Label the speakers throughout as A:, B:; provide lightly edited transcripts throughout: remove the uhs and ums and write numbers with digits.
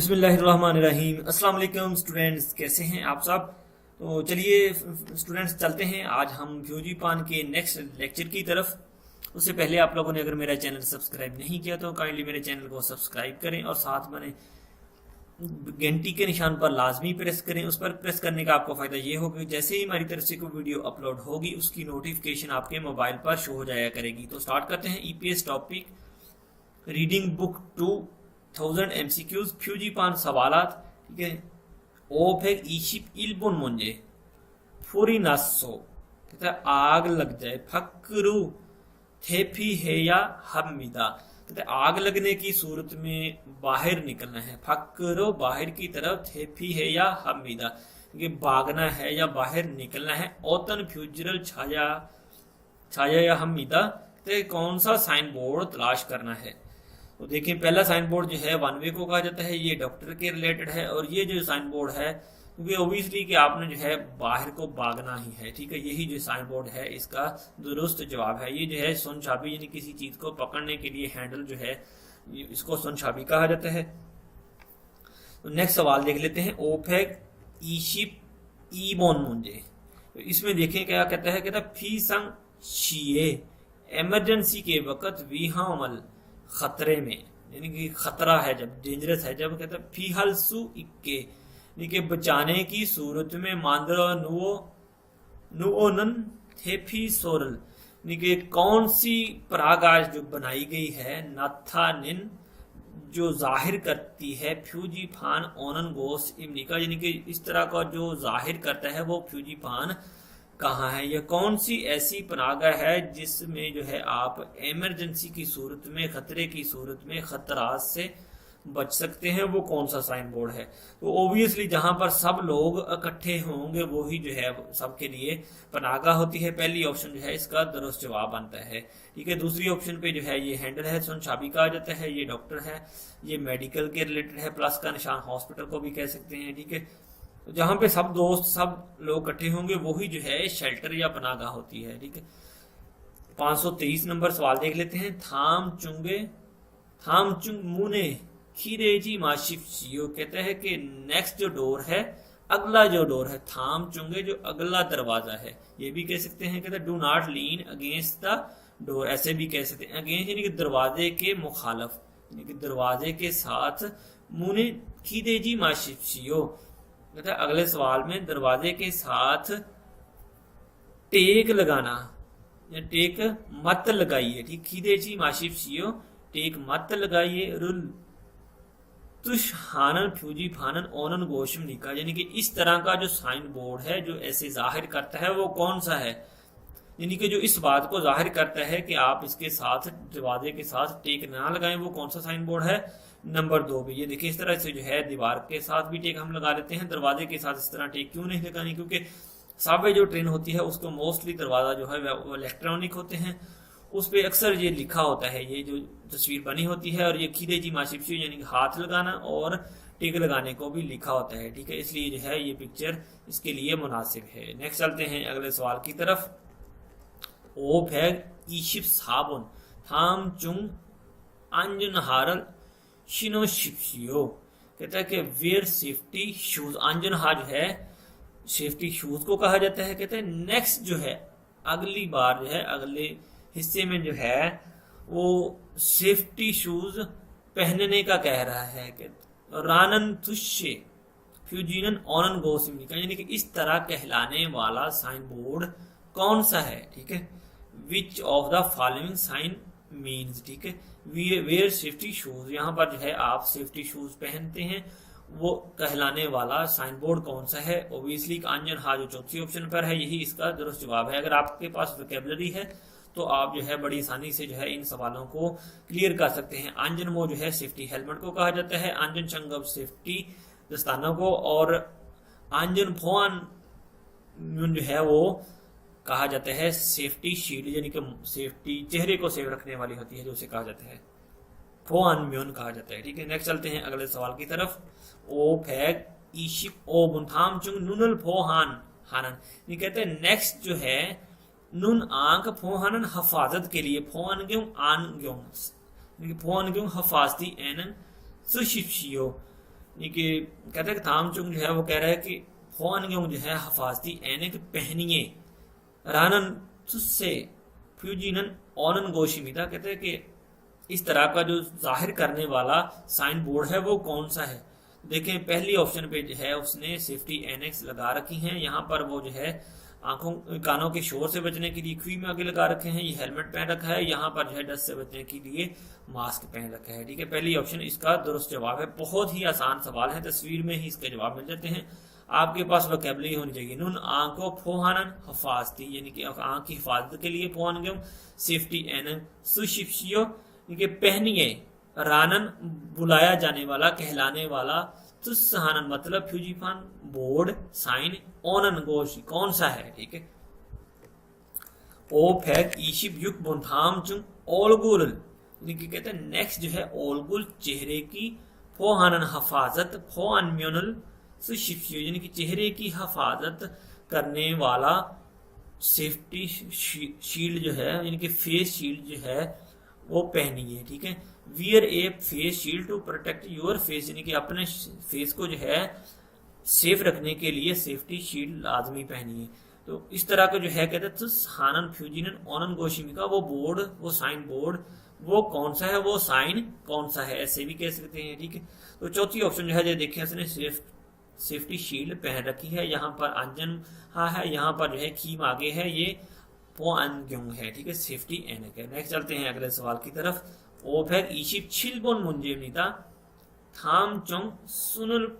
A: बिस्मिल्लाहिर्रहमानिर्रहीम। अस्सलाम वालेकुम स्टूडेंट्स, कैसे हैं आप सब। तो चलिए स्टूडेंट्स चलते हैं आज हम फ्यूजीपान के नेक्स्ट लेक्चर की तरफ। उससे पहले आप लोगों ने अगर मेरा चैनल सब्सक्राइब नहीं किया तो काइंडली मेरे चैनल को सब्सक्राइब करें और साथ में घंटी के निशान पर लाजमी प्रेस करें। उस पर प्रेस करने का आपको फायदा ये होगा कि जैसे ही हमारी तरफ से कोई वीडियो अपलोड होगी उसकी नोटिफिकेशन आपके मोबाइल पर शो हो जाया करेगी। तो स्टार्ट करते हैं। EPS topic reading book 2000 MCQs फ्यूजीपान सवालात। ठीक है। ओफेक ईशिप इल्बुन मुंजे फुरी नासो कहता है आग लग जाए। फकरू थेफी है या हमिदा कहते आग लगने की सूरत में बाहर निकलना है। फकरो बाहर की तरफ, थेफी है या हमिदा ये भागना है या बाहर निकलना है। ओतन फ्यूजरल छाया छाया या हमिदा कहते कौन सा साइन बोर्ड तलाश करना है। तो देखिए पहला साइन बोर्ड जो है वन वे को कहा जाता है, ये डॉक्टर के रिलेटेड है। और ये जो साइन बोर्ड है क्योंकि ओबियसली कि आपने जो है बाहर को भागना ही है। ठीक है, यही जो साइन बोर्ड है इसका दुरुस्त जवाब है। ये जो है सुन छाबी यानी किसी चीज को पकड़ने के लिए हैंडल जो है इसको सुन छाबी कहा जाता है। तो नेक्स्ट सवाल देख लेते हैं। ओफेक ईशिप ईबोन मुंजे। तो इसमें देखें क्या कहता है, कहता फी संग शिए इमरजेंसी के वक्त विहामल खतरे में यानी कि खतरा है जब, डेंजरस है जब। कहता है फीहलसु इक्के यानी कि बचाने की सूरत में मांद्रा नुओ नुओनन थेफी सोरल यानी कि कौन सी परागाज जो बनाई गई है नाथानिन जो जाहिर करती है फ्यूजीफान ओनन गोस इमनिका यानी कि इस तरह का जो जाहिर करता है वो फ्यूजीफान कहाँ है। यह कौन सी ऐसी पनागा है जिसमें जो है आप इमरजेंसी की सूरत में, खतरे की सूरत में खतरात से बच सकते हैं, वो कौन सा साइन बोर्ड है। तो ओबियसली जहां पर सब लोग इकट्ठे होंगे वही जो है सबके लिए पनागा होती है। पहली ऑप्शन जो है इसका दुरुस्त जवाब बनता है। ठीक है, दूसरी ऑप्शन पे जो है ये हैंडल है, सुन छाबी कहा जाता है, ये डॉक्टर है, ये मेडिकल के रिलेटेड है, प्लस का निशान हॉस्पिटल को भी कह सकते हैं। ठीक है, जहां पे सब दोस्त सब लोग इकट्ठे होंगे वही जो है शेल्टर या पनागा होती है। ठीक है, 523 नंबर सवाल देख लेते हैं। थाम चुंग मुने खीरेजी माशिफ सीओ कहता है कि नेक्स्ट जो डोर है, अगला जो डोर है, थाम चुंगे जो अगला दरवाजा है, ये भी कह सकते हैं। कहते हैं do not lean against the door, ऐसे भी कह सकते हैं। अगेंस्ट यानी कि दरवाजे के मुखालफ यानी कि दरवाजे के साथ। मुने खीरेजी माशिफ सीओ कहता है अगले सवाल में दरवाजे के साथ टेक लगाना या टेक मत लगाइए। ठीक, खीदेची माशिफ सीओ टेक मत लगाइए। रुल तुश हानन फ्यूजी फानन ओनन गोशम निका यानी कि इस तरह का जो साइन बोर्ड है जो ऐसे जाहिर करता है वो कौन सा है, यानी कि जो इस बात को जाहिर करता है कि आप इसके साथ दरवाजे के साथ टेक ना लगाएं, वो कौन सा साइन बोर्ड है। नंबर 2 पे ये देखिए इस तरह से जो है दीवार के साथ भी टेक हम लगा लेते हैं, दरवाजे के साथ इस तरह टेक क्यों नहीं लगानी, क्योंकि सबवे जो ट्रेन होती है उसको मोस्टली दरवाजा जो है वो इलेक्ट्रॉनिक होते हैं, उस पर अक्सर ये लिखा होता है, ये जो तस्वीर बनी होती है। और ये खीरेजी माशिफी यानी कि हाथ लगाना और टेक लगाने को भी लिखा होता है। ठीक है, इसलिए जो है ये पिक्चर इसके लिए मुनासिब है। नेक्स्ट चलते हैं अगले सवाल की तरफ। ओफेग ईशिप साबुन थाम चुंग अंजन हारल शिनो शिप्सियो कहता है कि वेयर सेफ्टी शूज। अंजनहा जो है सेफ्टी शूज को कहा जाता है। कहते हैं नेक्स्ट जो है अगली बार जो है अगले हिस्से में जो है वो सेफ्टी शूज पहनने का कह रहा है कि रानन तुष्य फ्यूजीनन ऑनन गोसिमी का यानी कि इस तरह कहलाने वाला साइन बोर्ड कौन सा है। ठीक है, which of the following sign means. ठीक है, वेयर सेफ्टी शूज, यहाँ पर जो है आप सेफ्टी शूज पहनते हैं, वो कहलाने वाला साइन बोर्ड कौन सा है। ओबियसली अंजन हा जो चौथी ऑप्शन पर है यही इसका दुरुस्त जवाब है। अगर आपके पास वोकैबुलरी है तो आप जो है बड़ी आसानी से जो है इन सवालों को क्लियर कर सकते हैं। अंजन वो जो है सेफ्टी हेलमेट को कहा जाता है, अंजन चंगब सेफ्टी दस्ताना को, और अंजन फोन जो है वो कहा जाता है सेफ्टी शील्ड यानी कि सेफ्टी चेहरे को सेफ रखने वाली होती है जो उसे कहा जाता है फोन म्यून कहा जाता है। ठीक है, नेक्स्ट चलते हैं अगले सवाल की तरफ। ओ फैग ईशिप ओ बुनथाम चुंग नुनल फोहान हानन ये कहते हैं नेक्स्ट जो है नुन आंक फोहानन हफाजत के लिए फोन क्यों आन क्यों फोन क्यों हफाजती एन सुशिप्शियो ये कि कहते हैं कि थाम चुंग जो है वो कह रहा है कि फोअनग्योंग जो है हफाजती एनक पहनिए रानन तुस्से फ्यूजिनन ओनन गोशिमिता। कहते हैं कि इस तरह का जो जाहिर करने वाला साइन बोर्ड है वो कौन सा है। देखें पहली ऑप्शन पे जो है उसने सेफ्टी एनेक्स लगा रखी हैं, यहाँ पर वो जो है आंखों कानों के शोर से बचने के लिए ख्वी में आगे लगा रखे हैं, ये हेलमेट पहन रखा है, यहाँ पर जो है डस्ट से बचने के लिए मास्क पहन रखा है। ठीक है, पहली ऑप्शन इसका दुरुस्त जवाब है। बहुत ही आसान सवाल है, तस्वीर में ही इसके जवाब मिल जाते हैं। आपके पास वोकैबुलरी होनी चाहिए। नुन आंखों फोहानन हफाजती यानी कि आंख की हिफाजत के लिए फोहानगम सेफ्टी एनन सुशिप्शियो कि पहनिए रानन बुलाया जाने वाला कहलाने वाला, तुस्सहानन मतलब फ्यूजीफान बोर्ड साइन ओनन गोश कौन सा है। ठीक है, ओ फैक ईशिप युक बुनथाम चुंग ओलगुल यानी कि कहते हैं नेक्स्ट जो है ओलगुल चेहरे की फोहानन हफाजत फोअनम्योनल सुशिप्शियो यानी कि चेहरे की हफाजत करने वाला सेफ्टी शील्ड जो है यानी कि फेस शील्ड जो है वो पहनी है। ठीक है, wear a face shield to protect your face यानी कि अपने फेस को जो है सेफ रखने के लिए सेफ्टी शील्ड लाजमी पहनी है। तो इस तरह का जो है कहते हैं तो हानन फ्यूजिनन ओनन गोशिमिका वो बोर्ड वो साइन बोर्ड वो कौन सा है, वो साइन कौन सा है, ऐसे भी कह सकते हैं। ठीक है, तो चौथी ऑप्शन जो है जो देखें उसने सेफ्टी शील्ड पहन रखी है, यहाँ पर अंजन हाँ है, यहाँ पर जो है खीम आगे है, ये पोअनग्योंग है। ठीक है, सेफ्टी एनक है। नेक्स्ट चलते हैं अगले सवाल की तरफ। ओफेक ईशिप छिलबोन मुंजेमनिता थाम चोंग सुनुल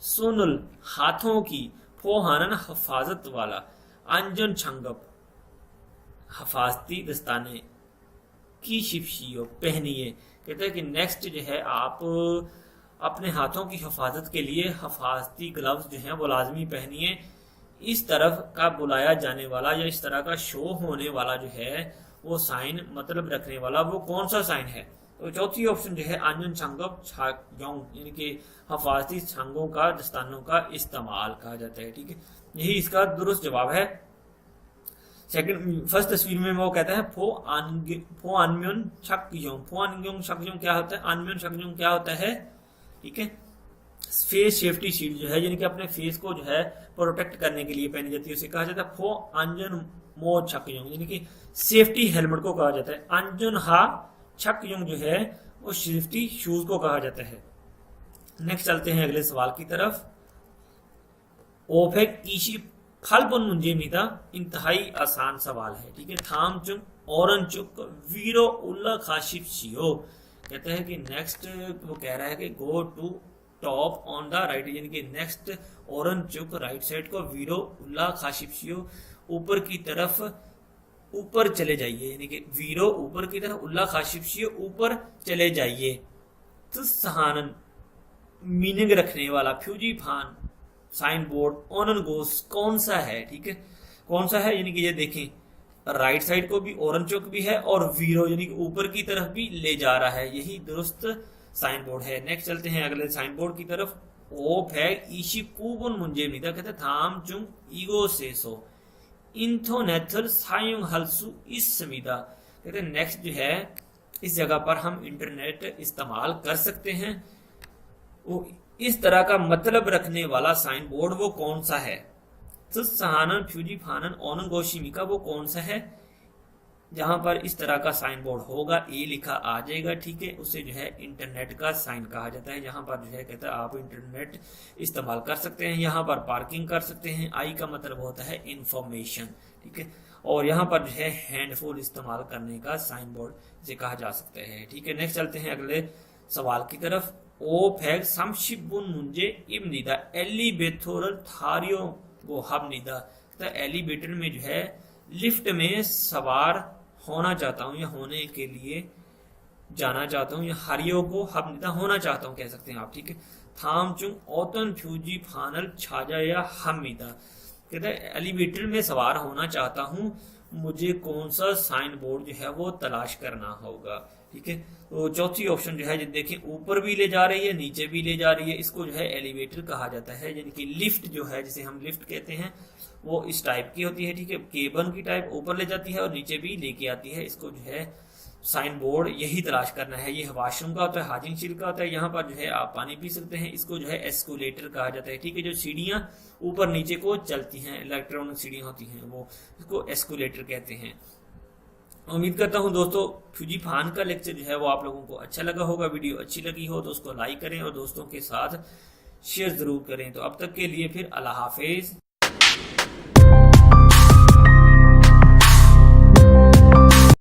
A: सुनुल हाथों की फोहानन हफाजत वाला अंजन छंगप हफाजती दस्ताने की शिपशियो पहनिए। कहते हैं कि नेक्स्ट जो है आप अपने हाथों की हिफाजत के लिए हफाजती ग्लव्स जो हैं वो लाजमी पहनिए। इस तरफ का बुलाया जाने वाला या इस तरह का शो होने वाला जो है वो साइन मतलब रखने वाला वो कौन सा साइन है। तो चौथी ऑप्शन जो है आंजन छंगप छाग्योंग यानी कि हफाजती छंगों का दस्तानों का इस्तेमाल कहा जाता है। ठीक है, यही इसका दुरुस्त जवाब है। सेकंड फर्स्ट तस्वीर में वो कहता है फो अनम्योन छक्योंग। फो अनम्योन छक्योंग क्या होता है, अनम्योन छक्योंग क्या होता है। ठीक है, फेस सेफ्टी शील्ड जो है यानी कि अपने फेस को जो है प्रोटेक्ट करने के लिए पहनी जाती है, उसे कहा जाता है फो अंजन मो छक्योंग यानी कि सेफ्टी हेलमेट को कहा जाता है। अंजन हा छक्योंग जो है वो सेफ्टी शूज को कहा जाता है। नेक्स्ट चलते हैं अगले सवाल की तरफ। ओफेक ईशी फलबन मुंजेमिता इंतहाई आसान सवाल है। ठीक है, थाम चुंग औरन चुक वीरो उल्ला खाशिफ शियो। कहते हैं कि नेक्स्ट वो कह रहा है कि go to top on the right यानी कि नेक्स्ट औरन चुक राइट साइड को वीरो उल्ला खाशिफ शियो ऊपर की तरफ ऊपर चले जाइए यानी कि वीरो ऊपर की तरफ उल्ला खाशिफ शियो ऊपर चले जाइए। तो सहानन मीनिंग रखने वाला फ्यूजी फान साइन बोर्ड ऑनन गोस कौन सा है। ठीक है, कौन सा है यानी कि ये देखें राइट साइड को भी ओरन चौक भी है और वीरो यानी कि ऊपर की तरफ भी ले जा रहा है, यही दुरुस्त साइन बोर्ड है। नेक्स्ट चलते हैं अगले साइन बोर्ड की तरफ। ओप है ईशी कूबन मुंजे मिदा कहते थाम चुंग ईगो से सो इंथोनेथल सायुंग हलसु इस समीदा। कहते नेक्स्ट जो है इस जगह पर हम इंटरनेट इस्तेमाल कर सकते हैं, वो इस तरह का मतलब रखने वाला साइन बोर्ड वो कौन सा है। तो सहानन फ्यूजी फानन ओनन गोशिमिका वो कौन सा है जहां पर इस तरह का साइन बोर्ड होगा, ए लिखा आ जाएगा। ठीक है, उसे जो है इंटरनेट का साइन कहा जाता है। यहाँ पर जो है कहता है आप इंटरनेट इस्तेमाल कर सकते हैं, यहाँ पर पार्किंग कर सकते हैं। आई का मतलब होता है इंफॉर्मेशन। ठीक है, और यहाँ पर जो है हैंडफुल इस्तेमाल करने का साइन बोर्ड जिसे कहा जा सकता है। ठीक है, नेक्स्ट चलते हैं अगले सवाल की तरफ। ओ फैग समशिबुन मुंजे इब्निदा एलिवेटोरल थारियो वो हबनिदा। एलिवेटर में जो है लिफ्ट में सवार होना चाहता हूँ या होने के लिए जाना चाहता हूँ या हरियो को हबनिदा होना चाहता हूँ कह सकते हैं आप। ठीक है, थाम चुंग ओतन फ्यूजी फानल छाजा या हमिदा। कहते हैं एलिवेटर में सवार होना चाहता हूँ, मुझे कौन सा साइन बोर्ड जो है वो तलाश करना होगा। ठीक है, तो चौथी ऑप्शन जो है देखें ऊपर भी ले जा रही है नीचे भी ले जा रही है, इसको जो है एलिवेटर कहा जाता है। यानी कि लिफ्ट जो है जिसे हम लिफ्ट कहते हैं वो इस टाइप की होती है। ठीक है, केबन की टाइप ऊपर ले जाती है और नीचे भी लेके आती है, इसको जो है साइन बोर्ड यही तलाश करना है। ये वॉशरूम का होता है, हाजिंग शील का होता है। यहाँ पर जो है आप पानी पी सकते हैं। इसको जो है एस्कुलेटर कहा जाता है, ठीक है। जो सीढ़ियाँ ऊपर नीचे को चलती हैं, इलेक्ट्रॉनिक सीढ़ियाँ होती हैं, वो इसको एस्कुलेटर कहते हैं। उम्मीद करता हूँ दोस्तों फ्यूजी फान का लेक्चर जो है वो आप लोगों को अच्छा लगा होगा। वीडियो अच्छी लगी हो तो उसको लाइक करें और दोस्तों के साथ शेयर जरूर करें। तो अब तक के लिए फिर अल्लाह हाफिज।